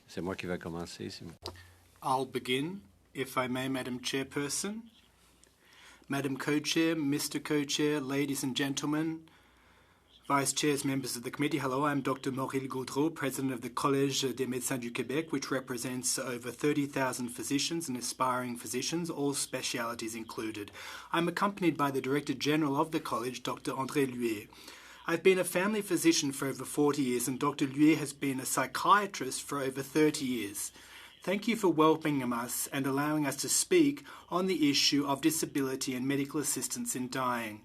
C'est moi qui vais commencer. Si vous... I'll begin, if I may, Madam Chairperson. Madam Co-Chair, Mr. Co-Chair, ladies and gentlemen, Vice Chairs, members of the committee, hello, I'm Dr. Mauril Gaudreault, President of the Collège des médicins du Québec, which represents over 30,000 physicians and aspiring physicians, all specialities included. I'm accompanied by the Director General of the College, Dr. André Luet. I've been a family physician for over 40 years, and Dr. Luet has been a psychiatrist for over 30 years. Thank you for welcoming us and allowing us to speak on the issue of disability and medical assistance in dying.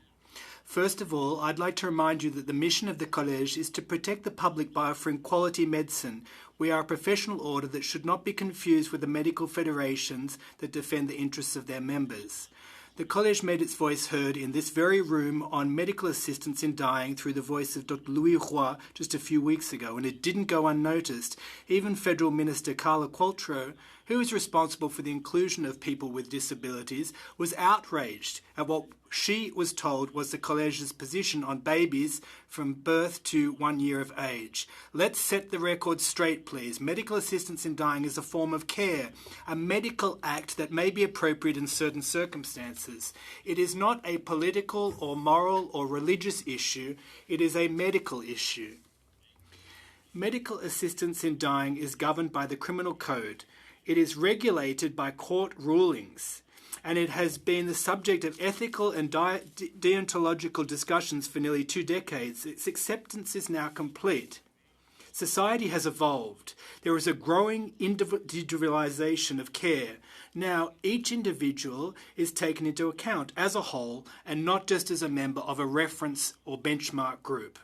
First of all, I'd like to remind you that the mission of the Collège is to protect the public by offering quality medicine. We are a professional order that should not be confused with the medical federations that defend the interests of their members. The Collège made its voice heard in this very room on medical assistance in dying through the voice of Dr. Louis Roy just a few weeks ago, and it didn't go unnoticed. Even Federal Minister Carla Qualtrough, who is responsible for the inclusion of people with disabilities, was outraged at what she was told was the Collège's position on babies from birth to 1 year of age. Let's set the record straight, please. Medical assistance in dying is a form of care, a medical act that may be appropriate in certain circumstances. It is not a political or moral or religious issue. It is a medical issue. Medical assistance in dying is governed by the Criminal Code. It is regulated by court rulings, and it has been the subject of ethical and deontological discussions for nearly 2 decades. Its acceptance is now complete. Society has evolved. There is a growing individualization of care. Now, each individual is taken into account as a whole and not just as a member of a reference or benchmark group.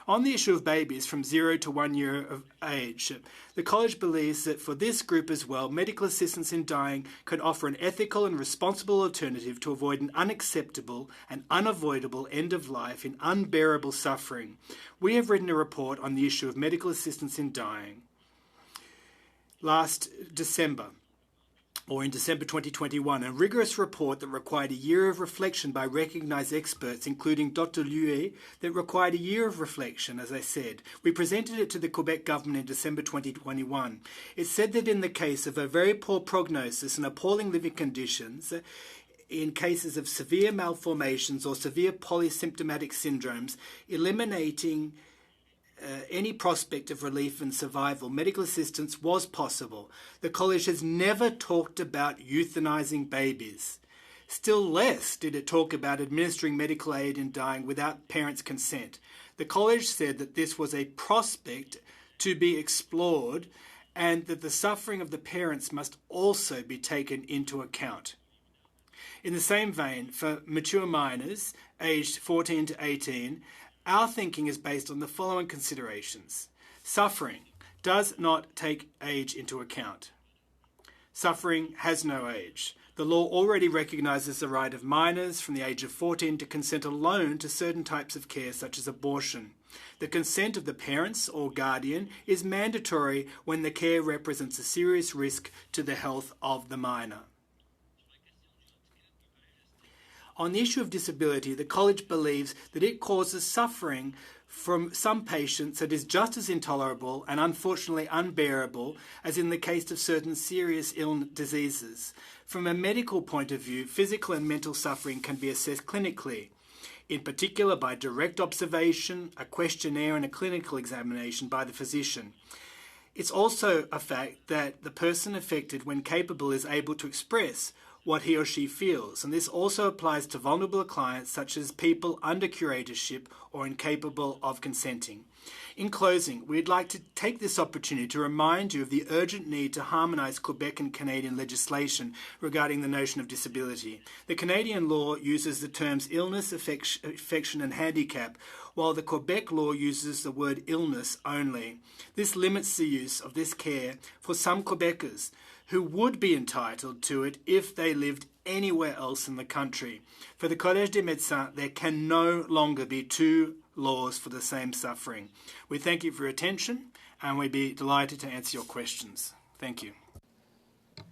On the issue of babies from 0 to 1 year of age, the College believes that for this group as well, medical assistance in dying can offer an ethical and responsible alternative to avoid an unacceptable and unavoidable end of life in unbearable suffering. We have written a report on the issue of medical assistance in dying last December, or in December 2021, a rigorous report that required a year of reflection by recognised experts, including Dr. Luet, that required a year of reflection, as I said. We presented it to the Quebec government in December 2021. It said that in the case of a very poor prognosis and appalling living conditions, in cases of severe malformations or severe polysymptomatic syndromes, eliminating any prospect of relief and survival, medical assistance was possible. The College has never talked about euthanizing babies. Still less did it talk about administering medical aid in dying without parents' consent. The College said that this was a prospect to be explored and that the suffering of the parents must also be taken into account. In the same vein, for mature minors aged 14 to 18, our thinking is based on the following considerations. Suffering does not take age into account. Suffering has no age. The law already recognises the right of minors from the age of 14 to consent alone to certain types of care, such as abortion. The consent of the parents or guardian is mandatory when the care represents a serious risk to the health of the minor. On the issue of disability, the College believes that it causes suffering from some patients that is just as intolerable and unfortunately unbearable as in the case of certain serious diseases. From a medical point of view, physical and mental suffering can be assessed clinically, in particular by direct observation, a questionnaire and a clinical examination by the physician. It's also a fact that the person affected, when capable, is able to express what he or she feels, and this also applies to vulnerable clients such as people under curatorship or incapable of consenting. In closing, we'd like to take this opportunity to remind you of the urgent need to harmonise Quebec and Canadian legislation regarding the notion of disability. The Canadian law uses the terms illness, affection and handicap, while the Quebec law uses the word illness only. This limits the use of this care for some Quebecers who would be entitled to it if they lived anywhere else in the country. For the Collège des médicins, there can no longer be 2 laws for the same suffering. We thank you for your attention, and we'd be delighted to answer your questions. Thank you.